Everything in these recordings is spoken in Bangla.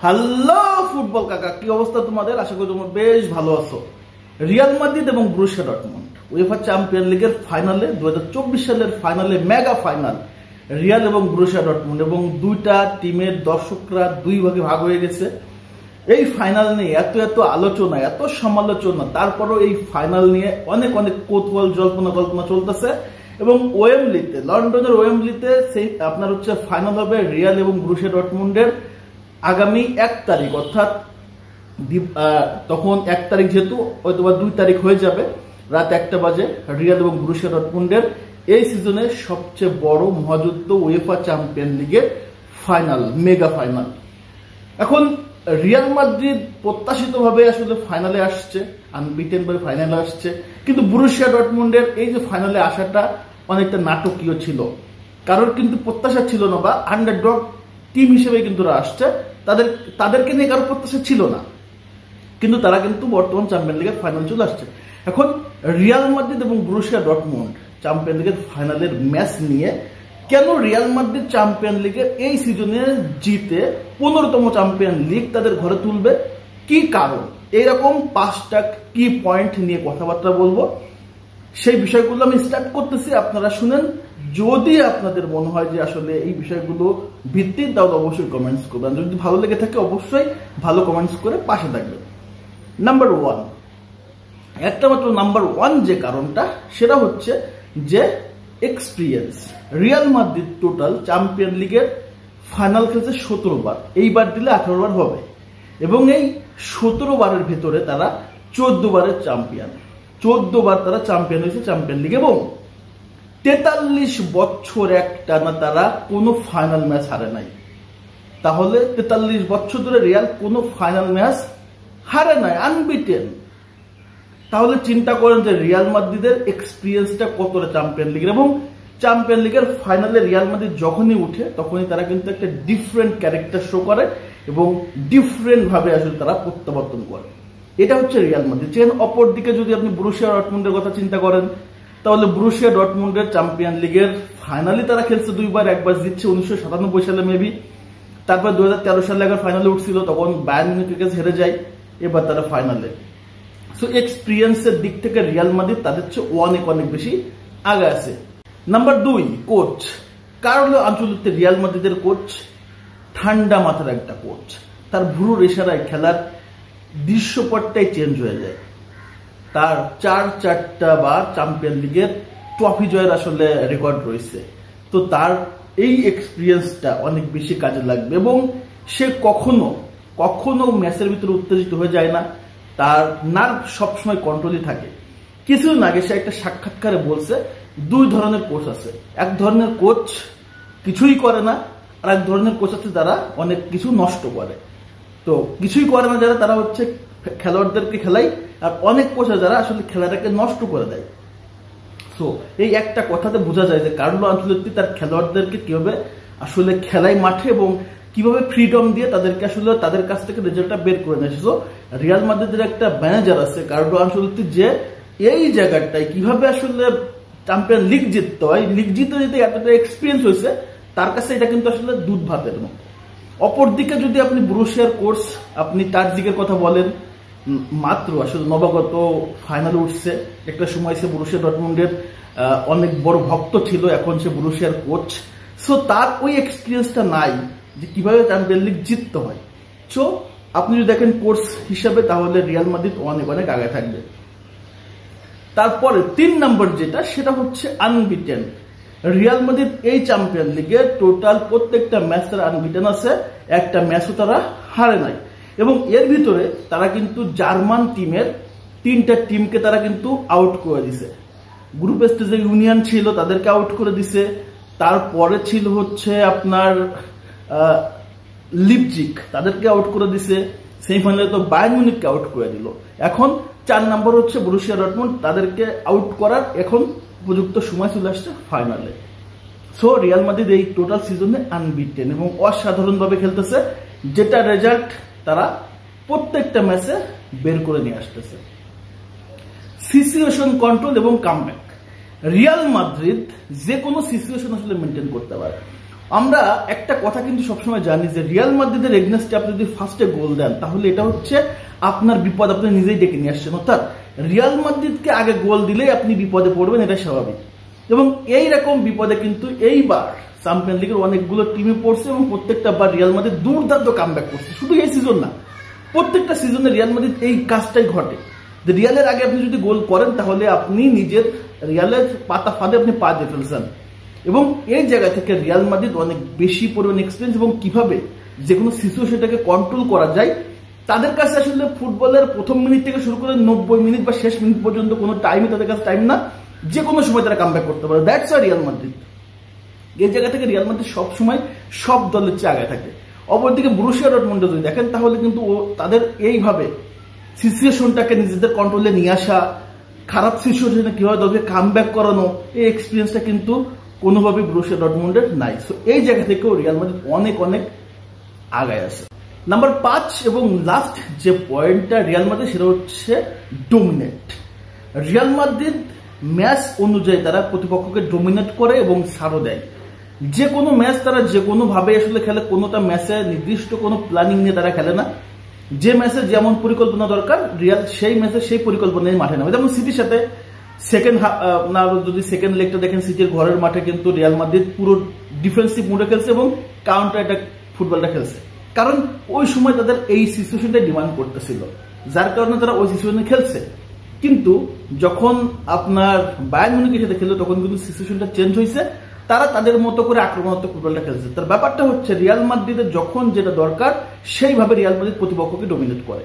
হ্যালো ফুটবল কাকা, কি অবস্থা তোমাদের? আশা করি তোমরা বেশ ভালো আছো। রিয়াল মাদ্রিদ এবং ব্রুসিয়া ডর্টমুন্ড উয়েফা চ্যাম্পিয়ন লিগের ফাইনালে 2024 সালের ফাইনালে মেগা ফাইনাল রিয়াল এবং ব্রুসিয়া ডর্টমুন্ড এবং দুইটা টিমের দর্শকরা দুই ভাগে ভাগ হয়ে গেছে। এই ফাইনাল নিয়ে এত আলোচনা, এত সমালোচনা, তারপরও এই ফাইনাল নিয়ে অনেক কৌতূহল জল্পনা চলতেছে এবং ওয়েমব্লিতে, লন্ডনের ওয়েমব্লিতে সেই আপনার ফাইনাল হবে রিয়াল এবং ব্রুসিয়া ডর্টমুন্ডের আগামী 1 তারিখ, অর্থাৎ তখন 1 তারিখ যেহেতু হয়তো 2 তারিখ হয়ে যাবে রাত 1টা বাজে রিয়াল এবং ব্রুসিয়া ডর্টমুন্ডের এই সিজনের সবচেয়ে বড় মহাযুদ্ধ উয়েফা চ্যাম্পিয়ন লিগের ফাইনাল, মেগা ফাইনাল। এখন রিয়াল মাদ্রিদ প্রত্যাশিতভাবে আসলে ফাইনালে আসছে, আনবিটেন ভাবে ফাইনালে আসছে, কিন্তু ব্রুসিয়া ডর্টমুন্ডের এই যে ফাইনালে আসাটা অনেকটা নাটকীয় ছিল। কারোর কিন্তু প্রত্যাশা ছিল না, বা আন্ডারডগ টিম হিসেবে কিন্তু আসছে, তাদেরকে নিয়ে কারো প্রত্যাশা ছিল না, কিন্তু তারা কিন্তু বর্তমান চ্যাম্পিয়ন লিগের ফাইনাল চলে আসছে। এখন রিয়াল মাদ্রিদ এবং ব্রুসিয়া ডর্টমুন্ড চ্যাম্পিয়ন লিগের ফাইনালের ম্যাচ নিয়ে কেন রিয়াল মাদ্রিদ চ্যাম্পিয়ন লিগের এই সিজনে জিতে 15তম চ্যাম্পিয়ন লিগ তাদের ঘরে তুলবে, কি কারণ, এইরকম 5টা কি পয়েন্ট নিয়ে কথাবার্তা বলবো। সেই বিষয়গুলো আমি স্টার্ট করতেছি, আপনারা শুনেন। যদি আপনাদের মনে হয় যে আসলে এই বিষয়গুলো ভিত্তিক, তাহলে অবশ্যই কমেন্টস করবেন। যদি ভালো লেগে থাকে অবশ্যই ভালো কমেন্টস করে পাশে থাকবেন। নাম্বার 1, একটা মাত্র নাম্বার 1 যে কারণটা, সেটা হচ্ছে যে experience. Real Madrid total champion লিগের ফাইনাল খেলছে 17 বার, এইবার দিলে 18 বার হবে, এবং এই 17 বারের ভেতরে তারা 14 বারের চ্যাম্পিয়ন, 14 বার তারা চ্যাম্পিয়ন হয়েছে চ্যাম্পিয়ন লিগ, এবং 43 বছর একটানা তারা কোনো ফাইনাল ম্যাচ হারে নাই। তাহলে 43 বছর ধরে রিয়াল কোনো ফাইনাল ম্যাচ হারে নাই, আনবিটেন। তাহলে চিন্তা করেন যে রিয়াল মাদ্রিদের এক্সপিরিয়েন্সটা কতটা চ্যাম্পিয়ন লিগের, এবং চ্যাম্পিয়ন লিগের ফাইনালে রিয়াল মাদ্রিদ যখনই উঠে তখনই তারা কিন্তু একটা ডিফারেন্ট ক্যারেক্টার শো করে এবং ডিফারেন্ট ভাবে আসলে তারা প্রত্যাবর্তন করে। এটা হচ্ছে রিয়াল মাদ্রিদ। অপর দিকে যদি আপনি ব্রুসিয়া ডর্টমুন্ডের কথা চিন্তা করেন, তাহলে ব্রুসিয়া ডর্টমুন্ডের চ্যাম্পিয়ন লিগের ফাইনালি তারা খেলছে 2 বার, একবার জিতছে 1997 সালে মেবি, তারপর 2013 সালে একবার ফাইনালে উঠছিল, তখন বায়ার্ন মিউনিখের কাছে হেরে যায়, এবার তারা ফাইনালে। সো এক্সপিরিয়েন্সের দিক থেকে রিয়াল মাদ্রিদ তাদের চেয়ে অনেক বেশি আগে আছে। Number 2, coach. Carlo Ancelotti Real মাদ্রিদের কোচ, ঠান্ডা মাথার একটা কোচ। তার ভুরুর ইশারায় খেলার দৃশ্যপটটাই চেঞ্জ হয়ে যায়। তার 4টা বার চ্যাম্পিয়ন লিগের ট্রফি জয়ের আসলে রেকর্ড রয়েছে। তো তার এই এক্সপিরিয়েন্সটা অনেক বেশি কাজে লাগবে, এবং সে কখনো ম্যাচের ভিতরে উত্তেজিত হয়ে যায় না, তার নার্ভ সবসময় কন্ট্রোলই থাকে। কিছুদিন আগে সে একটা সাক্ষাৎকারে বলছে 2 ধরনের কোচ আছে, এক ধরনের কোচ কিছুই করে না, আর এক ধরনের কোচ আছে যারা অনেক কিছু নষ্ট করে। তো কিছুই করে না যারা, তারা হচ্ছে খেলোয়াড়দেরকে খেলায়, আর অনেক কোচ যারা আসলে খেলাটাকে নষ্ট করে দেয়। সো এই একটা কথাতে বোঝা যায় যে কার্লো আনচেলত্তি তার খেলোয়াড়দেরকে কিভাবে আসলে খেলায় মাঠে, এবং কিভাবে ফ্রিডম দিয়ে তাদেরকে আসলে তাদের কাছ থেকে রেজাল্টটা বের করে নেয়। সো রিয়াল মাদ্রিদের একটা ম্যানেজার আছে কার্লো আনচেলত্তি, যে এই জায়গাটায় কিভাবে আসলে চ্যাম্পিয়ন লিগ জিততে হয়, লিগ জিতে এতটা এক্সপিরিয়েন্স হয়েছে, তার কাছে এটা কিন্তু আসলে দুধ ভাতের মতো। অপরদিকে যদি আপনি ব্রুসিয়ার কোর্স, আপনি তার দিকের কথা বলেন, মাত্র আসলে নবাগত ফাইনালে উঠছে, একটা সময় সে ব্রুসিয়া ডর্টমুন্ডের অনেক বড় ভক্ত ছিল, এখন সে ব্রুসিয়ার কোচ। সো তার ওই এক্সপিরিয়েন্সটা নাই যে কিভাবে চ্যাম্পিয়ন লিগ জিততে হয়। সো আপনি যদি দেখেন কোর্স হিসাবে, তাহলে রিয়াল মাদ্রিদ অনেক আগে থাকবে। তারপরে 3 নম্বর যেটা, সেটা হচ্ছে আনবিটেন। রিয়াল মাদ্রিদ এই চ্যাম্পিয়ন লিগে টোটাল প্রত্যেকটা ম্যাচ তারা আনবিটেন আছে, একটা ম্যাচও তারা হারে নাই, এবং এর ভিতরে তারা কিন্তু জার্মান টিমের 3টা টিমকে তারা কিন্তু আউট করে দিছে। গ্রুপ স্টেজে ইউনিয়ন ছিল, তাদেরকে আউট করে দিছে। তারপরে ছিল হচ্ছে আপনার লিপজিগ, তাদেরকে আউট করে দিছে। সেমিফাইনালে তো বায়ার্ন মিউনিখকে আউট করে দিল। এখন 4 নম্বর হচ্ছে ব্রুসিয়া ডর্টমুন্ড, তাদেরকে আউট করার এখন উপযুক্ত সময় চলে আসছে ফাইনালে। সো রিয়াল মাদ্রিদ এই টোটাল সিজনে আনবিটেন এবং অসাধারণভাবে খেলতেছে, যেটা রেজাল্ট তারা প্রত্যেকটা ম্যাচে বের করে নিয়ে আসতেছে। সিচুয়েশন কন্ট্রোল এবং কামব্যাক। রিয়াল মাদ্রিদ যে কোনো সিচুয়েশন আসলে মেনটেন করতে পারে। আমরা একটা কথা কিন্তু সবসময় জানি যে রিয়াল মাদ্রিদের এগেইনস্টে আপনি যদি ফার্স্টে গোল দেন তাহলে এটা হচ্ছে আপনার বিপদ আপনি নিজেই ডেকে নিয়ে আসছেন, অর্থাৎ রিয়াল মাদ্রিদকে আগে গোল দিলেই আপনি বিপদে পড়বেন, এটা স্বাভাবিক। এবং এইরকম বিপদে কিন্তু এইবার চ্যাম্পিয়ন লিগের অনেকগুলো টিমে পড়ছে এবং প্রত্যেকটা বার রিয়াল মাদ্রিদ দুর্দান্ত কামব্যাক করছে। শুধু এই সিজন না, প্রত্যেকটা সিজনে রিয়াল মাদ্রিদ এই কাজটাই ঘটে যে রিয়ালের আগে আপনি যদি গোল করেন তাহলে আপনি নিজের রিয়ালের পাতা ফাঁদে আপনি পা দিয়ে ফেলছেন। এবং এই জায়গা থেকে রিয়াল মাদ্রিদ অনেক বেশি পরিমাণ এক্সপিরিয়েন্স এবং কিভাবে যে কোনো সিচুয়েশনটাকে কন্ট্রোল করা যায় তাদের কাছে আসলে ফুটবলের প্রথম মিনিট থেকে শুরু করে 90 মিনিট বা শেষ মিনিট পর্যন্ত কোনো টাইমই তাদের কাছে টাইম না, যে কোনো সময় তারা কামব্যাক করতে পারে। That's why Real Madrid. এই জায়গা থেকে রিয়াল মাদ্রিদ সবসময় সব দলের চেয়ে আগে থাকে। অপরদিকে বরুসিয়া ডর্টমুন্ডে যদি দেখেন তাহলে কিন্তু তাদের এইভাবে সিচুয়েশনটাকে নিজেদের কন্ট্রোলে নিয়ে আসা, খারাপ সিচুয়েশনে কিভাবে দলকে কামব্যাক করানো, এই এক্সপিরিয়েন্সটা কিন্তু কোনোভাবেই বরুসিয়া ডর্টমুন্ডের নাই। সো এই জায়গা থেকেও রিয়াল মাদ্রিদ অনেক অনেক আগায় আছে। নাম্বার 5 এবং লাস্ট যে পয়েন্টটা রিয়াল মাদ্রিদ, সেটা হচ্ছে ডোমিনেট। রিয়াল মাদ্রিদ ম্যাচ অনুযায়ী তারা প্রতিপক্ষকে ডোমিনেট করে এবং ছাড়ও দেয়। যে কোনো ম্যাচ তারা যে কোনো ভাবে আসলে খেলে, কোনোটা ম্যাচে নির্দিষ্ট কোনো প্ল্যানিং নিয়ে তারা খেলে না। যে ম্যাচে যেমন পরিকল্পনা দরকার রিয়াল সেই ম্যাচে সেই পরিকল্পনা নিয়ে মাঠে নামে। যেমন সিটির সাথে সেকেন্ড লেগটা দেখেন, সিটির ঘরের মাঠে কিন্তু রিয়াল মাদ্রিদ পুরো ডিফেন্সিভ মোডে খেলছে এবং কাউন্টার অ্যাটাক ফুটবলটা খেলছে, কারণ ওই সময় তাদের এই সিচুয়েশনটা ডিমান্ড করতেছিল, যার কারণে তারা ওই সিচুয়েশনে খেলছে। কিন্তু যখন আপনার বায়ার্ন মিউনিখের সাথে খেললো তখন কিন্তু সিচুয়েশনটা চেঞ্জ হয়েছে, তারা তাদের মতো করে আক্রমণাত্মক ফুটবলটা খেলছে। তার ব্যাপারটা হচ্ছে রিয়াল মাদ্রিদের যখন যেটা দরকার সেইভাবে রিয়াল মাদ্রিদ প্রতিপক্ষকে ডমিনেট করে।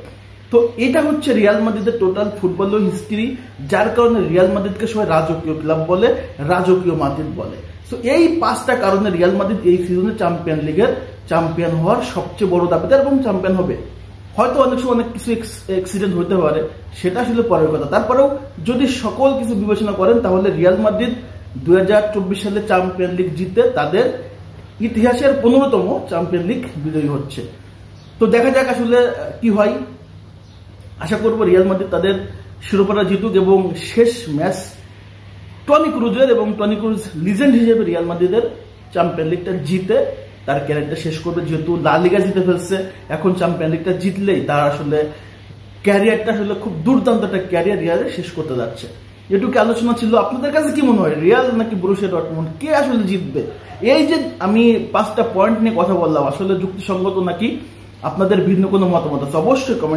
তো এটা হচ্ছে রিয়াল মাদ্রিদের টোটাল ফুটবল হিস্ট্রি, যার কারণে রিয়াল মাদ্রিদকে সবাই রাজকীয় ক্লাব বলে, রাজকীয় মাদ্রিদ বলে। তো এই 5টা কারণে রিয়াল মাদ্রিদ এই সিজনে চ্যাম্পিয়ন লিগের চ্যাম্পিয়ন হওয়ার সবচেয়ে বড় দাবিদার এবং চ্যাম্পিয়ন হবে। হয়তো অনেক সময় অনেক কিছু অ্যাক্সিডেন্ট হতে পারে, সেটা আসলে পরের কথা। তারপরেও যদি সকল কিছু বিবেচনা করেন তাহলে রিয়াল মাদ্রিদ 2024 সালে চ্যাম্পিয়ন লিগ জিতে তাদের ইতিহাসের 15তম চ্যাম্পিয়ন লিগ বিজয়ী হচ্ছে। তো দেখা যাক আসলে কি হয়। আশা করবো রিয়াল মাদ্রিদ তাদের শিরোপাটা জিতুক এবং শেষ ম্যাচ টনি ক্রুজের, এবং টনি ক্রুজ লিজেন্ড হিসেবে রিয়াল মাদ্রিদের চ্যাম্পিয়ন লিগটা জিতে তার ক্যারিয়ারটা শেষ করবে। যেহেতু লা লিগা জিতে ফেলছে, এখন চ্যাম্পিয়ন লিগটা জিতলেই তার আসলে ক্যারিয়ারটা আসলে খুব দুর্দান্ত একটা ক্যারিয়ার রিয়ালে শেষ করতে যাচ্ছে। এটুকু আলোচনা ছিল। আপনাদের কাছে কি মনে হয়, রিয়াল নাকি বরুসিয়া ডর্টমুন্ড, কে আসলে জিতবে? এই যে আমি 5টা পয়েন্ট নিয়ে কথা বললাম, আসলে যুক্তিসঙ্গত নাকি আপনাদের ভিন্ন কোনো মতামত আছে অবশ্যই কমেন্ট